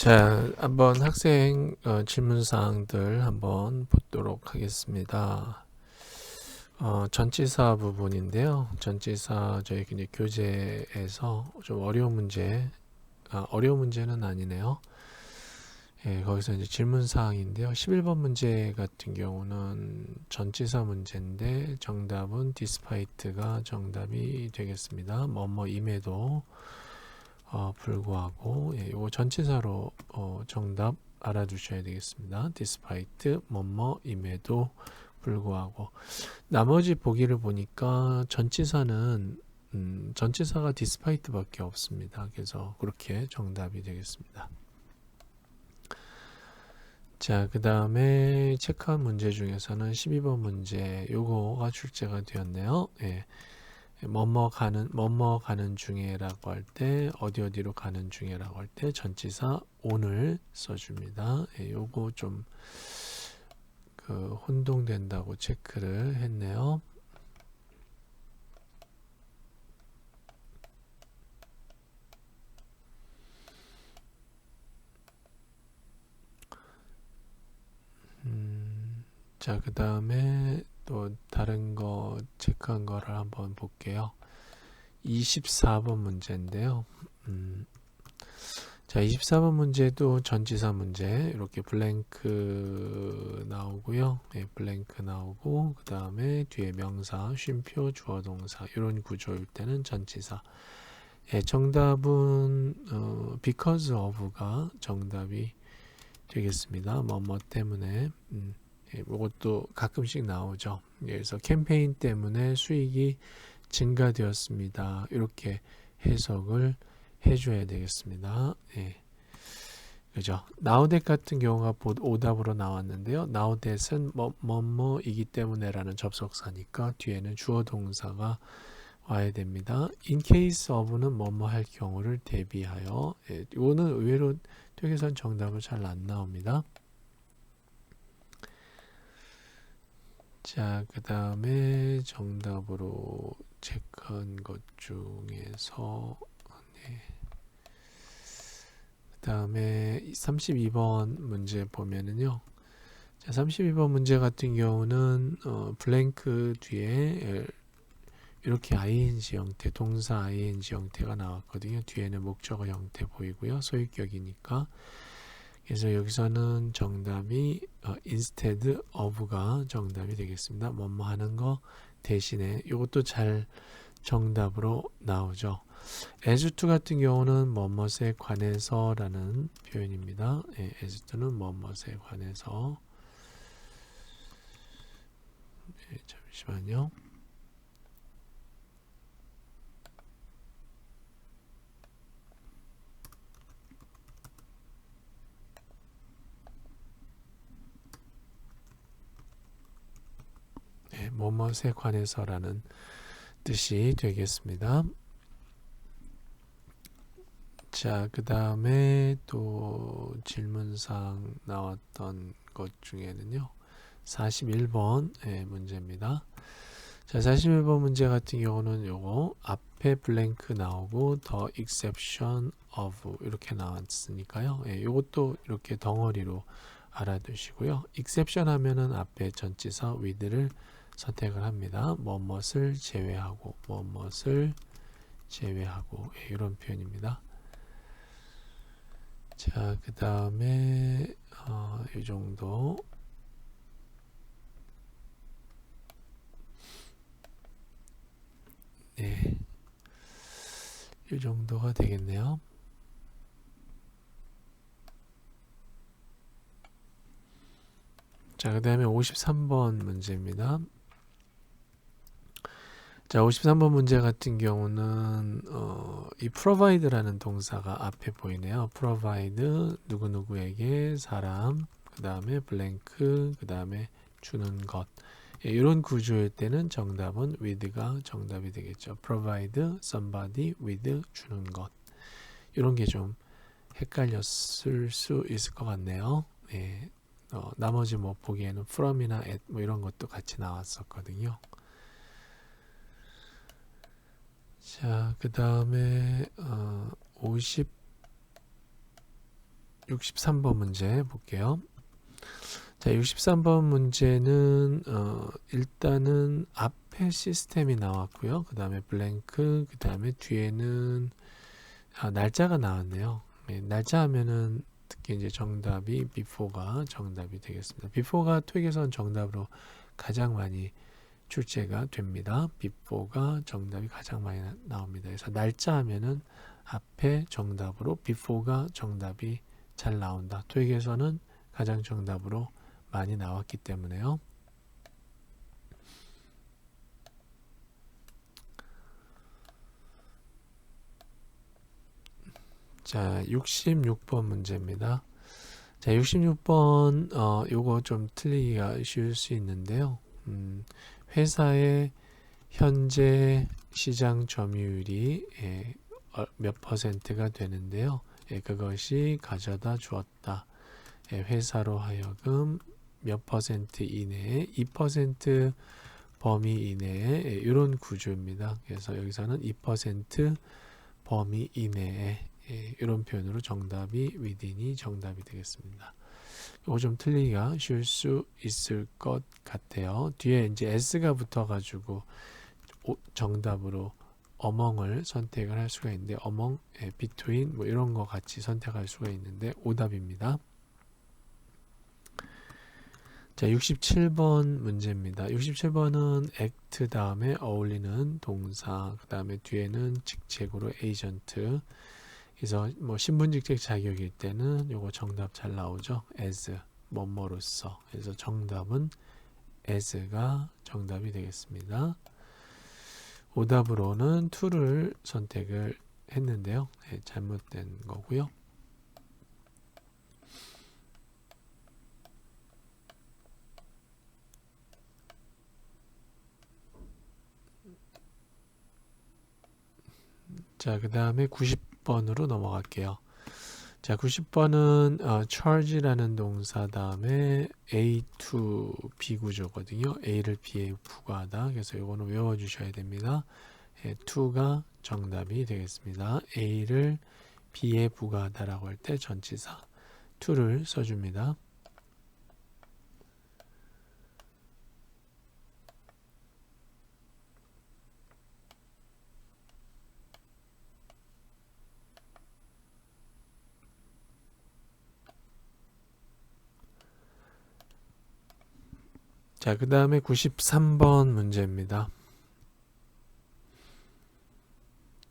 자, 한번 학생 질문 사항들 한번 보도록 하겠습니다. 전치사 부분인데요. 전치사 저희 이제 교재에서 좀 어려운 문제, 어려운 문제는 아니네요. 예, 거기서 이제 질문 사항인데요. 11번 문제 같은 경우는 전치사 문제인데 정답은 despite가 정답이 되겠습니다. 뭐뭐임에도 불구하고 이거 전치사로 정답 알아두셔야 되겠습니다. despite 뭐뭐임에도 불구하고 나머지 보기를 보니까 전치사는 전치사가 despite밖에 없습니다. 그래서 그렇게 정답이 되겠습니다. 자, 그 다음에 체크한 문제 중에서는 12번 문제 요거가 출제가 되었네요. 예. 뭐뭐 가는 중에라고 할 때 어디로 가는 중에라고 할 때 전치사 on을 써줍니다. 예, 요거 좀 혼동된다고 체크를 했네요. 자, 그 다음에 또 다른 거 체크한 거를 한번 볼게요. 24번 문제인데요. 자, 24번 문제도 전치사 문제 이렇게 블랭크 나오고요. 네, 블랭크 나오고 그 다음에 뒤에 명사, 쉼표, 주어, 동사 이런 구조일 때는 전치사. 예, 정답은 because of가 정답이 되겠습니다. 뭐 때문에 예, 이것도 가끔씩 나오죠. 그래서 캠페인 때문에 수익이 증가되었습니다. 이렇게 해석을 해줘야 되겠습니다. 예. 그죠? now that 같은 경우가 오답으로 나왔는데요. now that은 뭐뭐이기 때문에라는 접속사니까 뒤에는 주어 동사가 와야 됩니다. in case of는 뭐뭐 할 경우를 대비하여. 예, 이거는 의외로 되게선 정답은 잘 안 나옵니다. 자, 그 다음에 정답으로 체크한 것 중에서 네. 그 다음에 32번 문제 보면은요. 자, 32번 문제 같은 경우는 블랭크 뒤에 이렇게 ing 형태, 동사 ing 형태가 나왔거든요. 뒤에는 목적어 형태 보이고요. 소유격이니까. 그래서 여기서는 정답이 instead of가 정답이 되겠습니다. 뭐뭐 하는 거 대신에 이것도 잘 정답으로 나오죠. as to 같은 경우는 뭐뭐에 관해서 라는 표현입니다. 예, as to는 뭐뭐에 관해서. 예, 잠시만요. 네, 뭐뭐에 관해서라는 뜻이 되겠습니다. 자, 그 다음에 또 질문상 나왔던 것 중에는요. 41번 문제입니다. 자, 41번 문제 같은 경우는 요거 앞에 블랭크 나오고 the exception of 이렇게 나왔으니까요. 예, 요것도 이렇게 덩어리로 알아두시고요. exception 하면은 앞에 전치사 with를 선택을 합니다. 뭐뭇을 제외하고 뭐뭇을 제외하고 예, 이런 표현입니다. 자, 그 다음에 이 정도. 네, 이 정도가 되겠네요. 자, 그 다음에 53번 문제입니다. 자, 53번 문제 같은 경우는 이 provide라는 동사가 앞에 보이네요. provide 누구누구에게 사람, 그 다음에 blank, 그 다음에 주는 것. 예, 이런 구조일 때는 정답은 with가 정답이 되겠죠. provide somebody with 주는 것. 이런 게 좀 헷갈렸을 수 있을 것 같네요. 예, 나머지 뭐 보기에는 from이나 at 뭐 이런 것도 같이 나왔었거든요. 자, 그 다음에 50 63번 문제 볼게요. 자, 63번 문제는 일단은 앞에 시스템이 나왔고요. 그 다음에 블랭크, 그 다음에 뒤에는 날짜가 나왔네요. 네, 날짜 하면은 특히 이제 정답이 before가 정답이 되겠습니다. before가 토익에서는 정답으로 가장 많이 출제가 됩니다. before가 정답이 가장 많이 나옵니다. 그래서 날짜 하면은 앞에 정답으로 before가 정답이 잘 나온다. 토익에서는 가장 정답으로 많이 나왔기 때문에요. 자, 66번 문제입니다. 자, 66번 요거 좀 틀리기가 쉬울 수 있는데요. 회사의 현재 시장 점유율이 몇 퍼센트가 되는데요. 그것이 가져다 주었다. 회사로 하여금 몇 퍼센트 이내에 2% 범위 이내에 이런 구조입니다. 그래서 여기서는 2% 범위 이내에 이런 표현으로 정답이 within이 정답이 되겠습니다. 이거 좀 틀리기가 쉬울 수 있을 것 같아요. 뒤에 이제 s가 붙어가지고 정답으로 among을 선택을 할 수가 있는데 among, between 뭐 이런 거 같이 선택할 수가 있는데 오답입니다. 자, 67번 문제입니다. 67번은 act 다음에 어울리는 동사, 그 다음에 뒤에는 직책으로 agent. 그래서 뭐 신분직책 자격일 때는 요거 정답 잘 나오죠. as, 뭐뭐로서. 그래서 정답은 as가 정답이 되겠습니다. 오답으로는 to를 선택을 했는데요. 잘못된 거고요. 자, 그 다음에 90번으로 넘어갈게요. 자, 90번은 charge라는 동사 다음에 A to B 구조거든요. A를 B에 부과하다. 그래서 이거는 외워주셔야 됩니다. to가 정답이 되겠습니다. A를 B에 부과하다라고 할 때 전치사 to를 써줍니다. 자, 그 다음에 93번 문제입니다.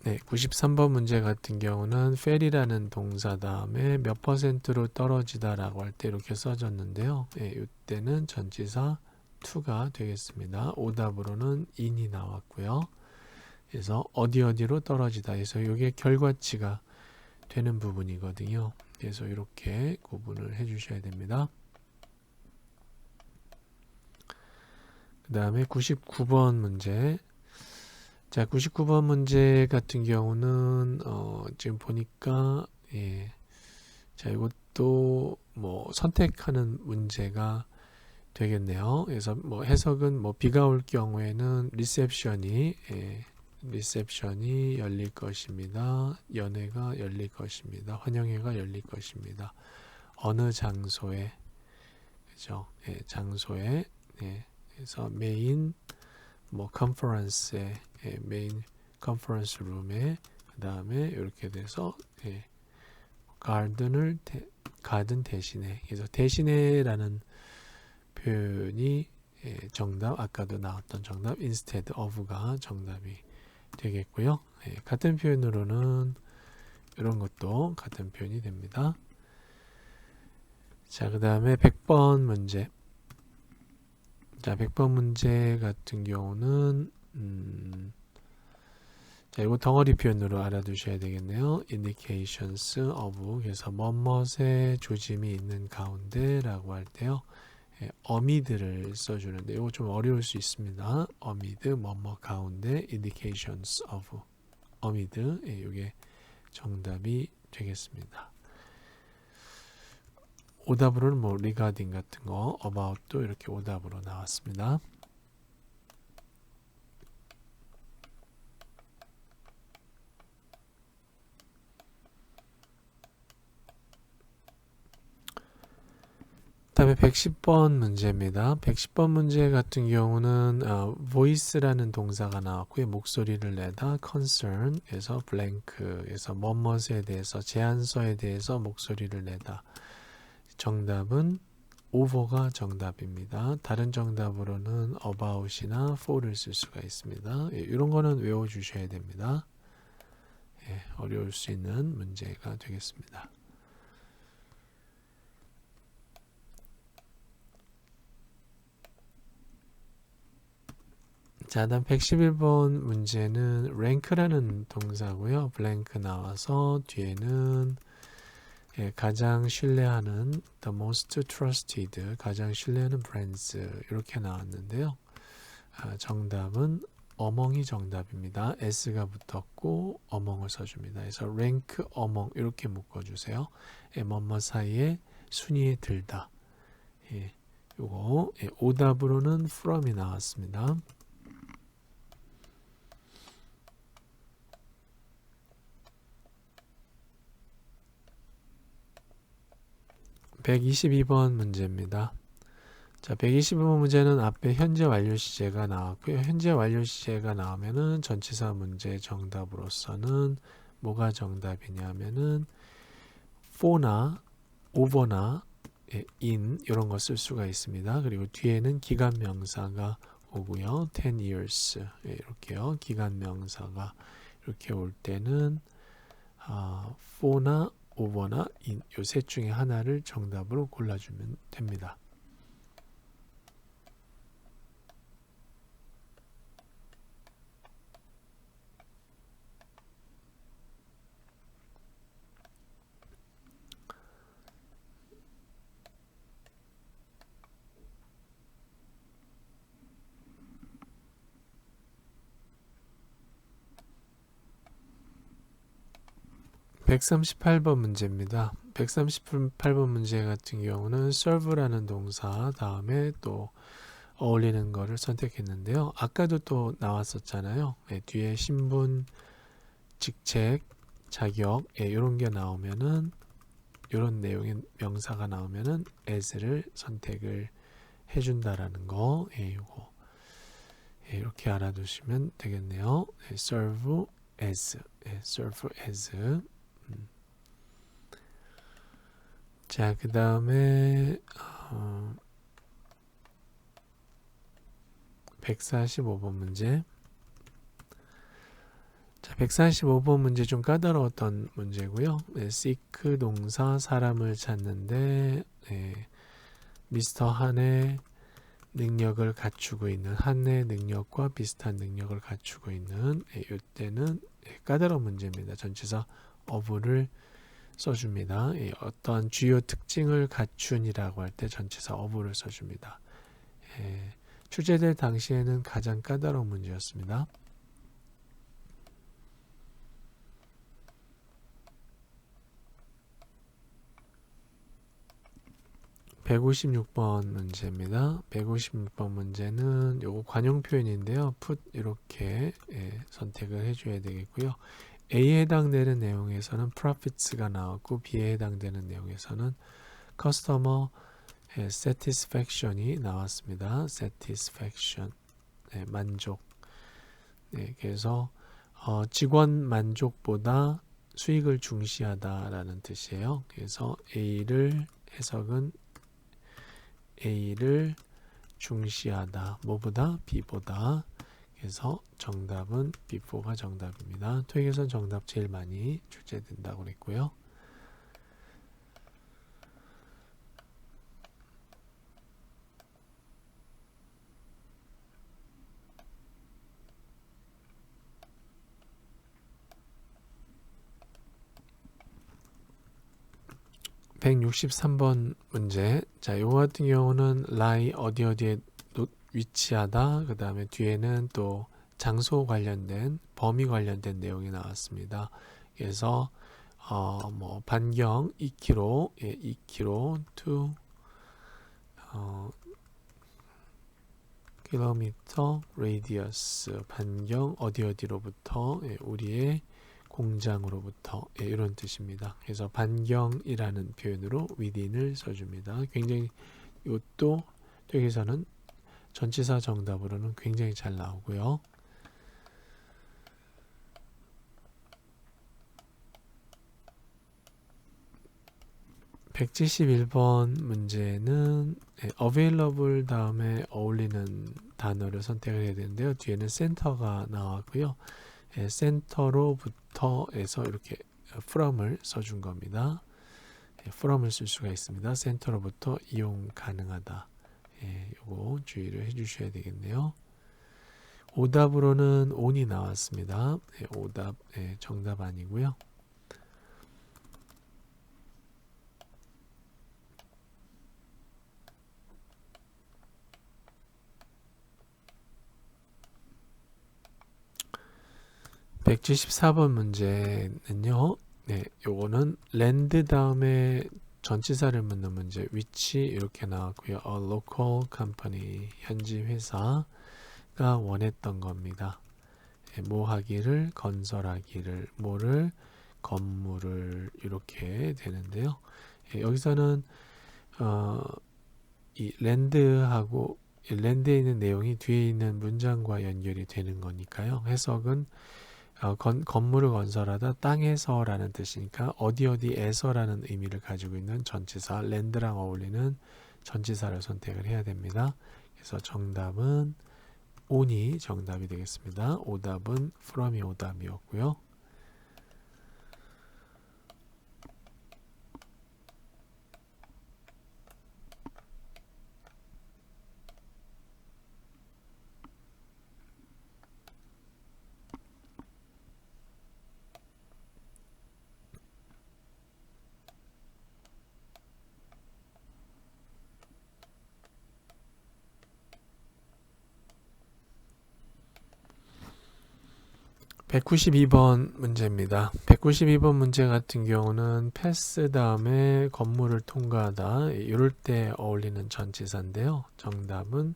네, 93번 문제 같은 경우는 fell이라는 동사 다음에 몇 퍼센트로 떨어지다 라고 할 때 이렇게 써졌는데요. 이때는 전치사 to가 되겠습니다. 오답으로는 in이 나왔고요. 그래서 어디로 떨어지다 해서 이게 결과치가 되는 부분이거든요. 그래서 이렇게 구분을 해 주셔야 됩니다. 그 다음에 99번 문제. 자, 99번 문제 같은 경우는 지금 보니까 자, 이것도 뭐 선택하는 문제가 되겠네요. 그래서 뭐 해석은 뭐 비가 올 경우에는 리셉션이 열릴 것입니다. 연회가 열릴 것입니다. 환영회가 열릴 것입니다. 어느 장소에, 그죠? 장소에, 그래서 메인 뭐 컨퍼런스에, 메인 컨퍼런스 룸에, 그 다음에 이렇게 돼서 가든 대신에, 그래서 대신에라는 표현이 정답, 아까도 나왔던 정답 instead of가 정답이 되겠고요. 같은 표현으로는 이런 것도 같은 표현이 됩니다. 자, 그 다음에 100번 문제. 자, 100번 문제 같은 경우는 자, 이거 덩어리 표현으로 알아두셔야 되겠네요. indications of, 그래서 뭐뭇의 조짐이 있는 가운데 라고 할 때요. 어미드를 써주는데 이거 좀 어려울 수 있습니다. 어미드 뭐뭐 가운데 indications of 어미드 이게 정답이 되겠습니다. 오답으로는 뭐 regarding 같은 거 about도 이렇게 오답으로 나왔습니다. 다음에 110번 문제입니다. 110번 문제 같은 경우는 voice라는 동사가 나왔고요. 목소리를 내다 concern에서 blank에서 뭐뭇에 대해서 제안서에 대해서 목소리를 내다. 정답은 over가 정답입니다. 다른 정답으로는 about이나 for를 쓸 수가 있습니다. 이런 거는 외워주셔야 됩니다. 어려울 수 있는 문제가 되겠습니다. 자, 다음 111번 문제는 rank라는 동사고요. blank 나와서 뒤에는 가장 신뢰하는 the most trusted, 가장 신뢰하는 brands 이렇게 나왔는데요. 정답은 among이 정답입니다. s가 붙었고 among을 써줍니다. 그래서 rank among 이렇게 묶어주세요. 뭐뭐 사이에 순위에 들다. 요거 오답으로는 from이 나왔습니다. 122번 문제입니다. 자, 122번 문제는 앞에 현재 완료 시제가 나왔고요. 현재 완료 시제가 나오면은 전치사 문제 정답으로서는 뭐가 정답이냐면은 for나 over나 in 이런 거 쓸 수가 있습니다. 그리고 뒤에는 기간 명사가 오고요. 10 years 이렇게요. 기간 명사가 이렇게 올 때는 for나 over나 in 요 셋 중에 하나를 정답으로 골라주면 됩니다. (138번) 문제입니다. 138번 문제 같은 경우는 serve라는 동사 다음에 또 어울리는 거를 선택했는데요. 아까도 또 나왔었잖아요. 뒤에 신분, 직책, 자격 이런 게 나오면은 이런 내용의 명사가 나오면은 as를 선택을 해준다라는 거, 이거 이렇게 알아두시면 되겠네요. serve as, serve as. 자, 그 다음에 145번 문제. 자, 145번 문제 좀 까다로웠던 문제고요. seek 동사 사람을 찾는데 미스터 한의 능력을 갖추고 있는 한의 능력과 비슷한 능력을 갖추고 있는 이때는 까다로운 문제입니다. 전치사 of를 써줍니다. 어떤 주요 특징을 갖춘이라고 할 때 전치사 of를 써줍니다. 출제될 당시에는 가장 까다로운 문제였습니다. 156번 문제입니다. 156번 문제는 요거 관용 표현인데요. put 이렇게 선택을 해줘야 되겠고요. A에 해당되는 내용에서는 profits가 나왔고 B에 해당되는 내용에서는 customer satisfaction이 나왔습니다. satisfaction 만족. 그래서 직원 만족보다 수익을 중시하다라는 뜻이에요. 그래서 A를 해석은 A를 중시하다. 뭐보다? B보다. 그래서 정답은 B4가 정답입니다. 토익에서는 정답 제일 많이 출제된다고 그랬고요. (163번) 문제. 자, 요거 같은 경우는 lie 어디에 위치하다. 그 다음에 뒤에는 또 장소 관련된 범위 관련된 내용이 나왔습니다. 그래서 뭐 반경 2km, 2km to kilometer radius 반경 어디로부터 우리의 공장으로부터 이런 뜻입니다. 그래서 반경이라는 표현으로 within을 써줍니다. 굉장히 이것도 여기서는 전치사 정답으로는 굉장히 잘 나오고요. 171번 문제는 available 다음에 어울리는 단어를 선택을 해야 되는데요. 뒤에는 센터가 나왔고요. 센터로부터에서 이렇게 from을 써준 겁니다. from을 쓸 수가 있습니다. 센터로부터 이용 가능하다. 요거 주의를 해주셔야 되겠네요. 오답으로는 on이 나왔습니다. 오답 정답 아니고요. (174번) 문제는요. 요거는 land 다음에 전치사를 묻는 문제, 위치 이렇게 나왔고요. A local company, 현지 회사가 원했던 겁니다. 뭐 하기를, 건설하기를, 뭐를, 건물을 이렇게 되는데요. 여기서는 이 랜드하고 랜드에 있는 내용이 뒤에 있는 문장과 연결이 되는 거니까요. 해석은 건물을 건설하다 땅에서라는 뜻이니까 어디에서라는 의미를 가지고 있는 전치사 랜드랑 어울리는 전치사를 선택을 해야 됩니다. 그래서 정답은 on이 정답이 되겠습니다. 오답은 from이 오답이었고요. (192번) 문제입니다. 192번 문제 같은 경우는 패스 다음에 건물을 통과하다 이럴 때 어울리는 전치사인데요. 정답은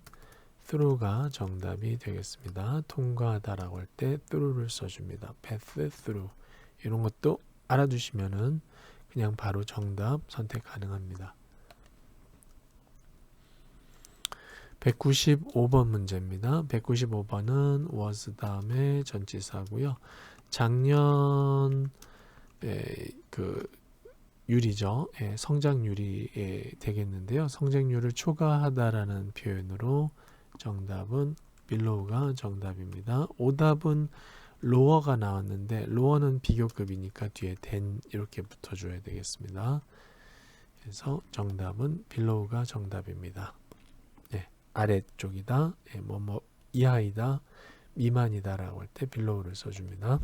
through가 정답이 되겠습니다. 통과하다라고 할 때 through를 써줍니다. pass through. 이런 것도 알아두시면은 그냥 바로 정답 선택 가능합니다. 195번 문제입니다. 195번은 was 다음에 전치사고요. 작년 그 율이죠. 성장률이 되겠는데요. 성장률을 초과하다라는 표현으로 정답은 below가 정답입니다. 오답은 lower가 나왔는데 lower는 비교급이니까 뒤에 than 이렇게 붙어줘야 되겠습니다. 그래서 정답은 below가 정답입니다. 아래쪽이다, 뭐뭐 이하이다, 미만이다 라고 할 때 below를 써줍니다.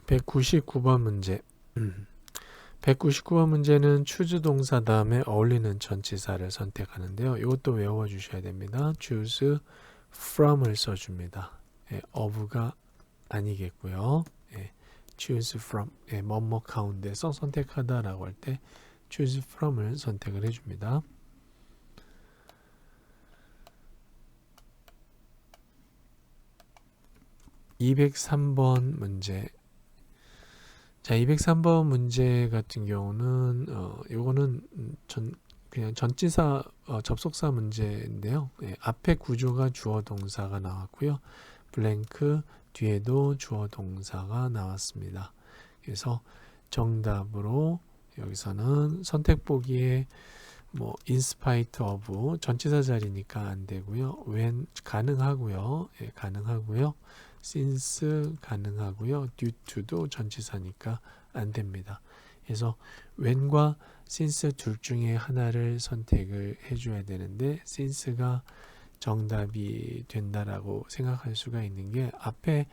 (199번) 문제 199번 문제는 choose 동사 다음에 어울리는 전치사를 선택하는데요. 이것도 외워주셔야 됩니다. choose from을 써줍니다. of가 아니겠고요. choose from, 뭐뭐 가운데서 선택하다 라고 할 때 choose from을 선택을 해줍니다. (203번) 문제. 자, 203번 문제 같은 경우는 요거는 그냥 전치사 접속사 문제인데요. 앞에 구조가 주어 동사가 나왔고요. 블랭크 뒤에도 주어 동사가 나왔습니다. 그래서 정답으로 여기서는 선택 보기에 뭐 in spite of 전치사 자리니까 안 되고요. when 가능하고요. 가능하고요. since 가능하고요. due to도 전치사니까 안 됩니다. 그래서 when과 since 둘 중에 하나를 선택을 해줘야 되는데 since가 정답이 된다라고 생각할 수가 있는 게 앞에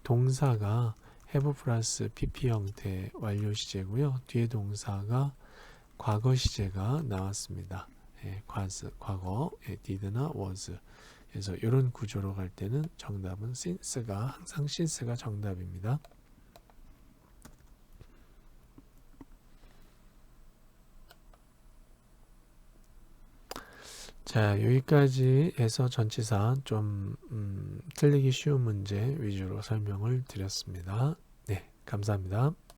동사가 have 플러스 pp 형태 완료 시제고요. 뒤에 동사가 과거 시제가 나왔습니다. 과거 did나 was. 그래서 이런 구조로 갈 때는 정답은 since가 항상 since가 정답입니다. 자, 여기까지 해서 전치사 좀 틀리기 쉬운 문제 위주로 설명을 드렸습니다. 네, 감사합니다.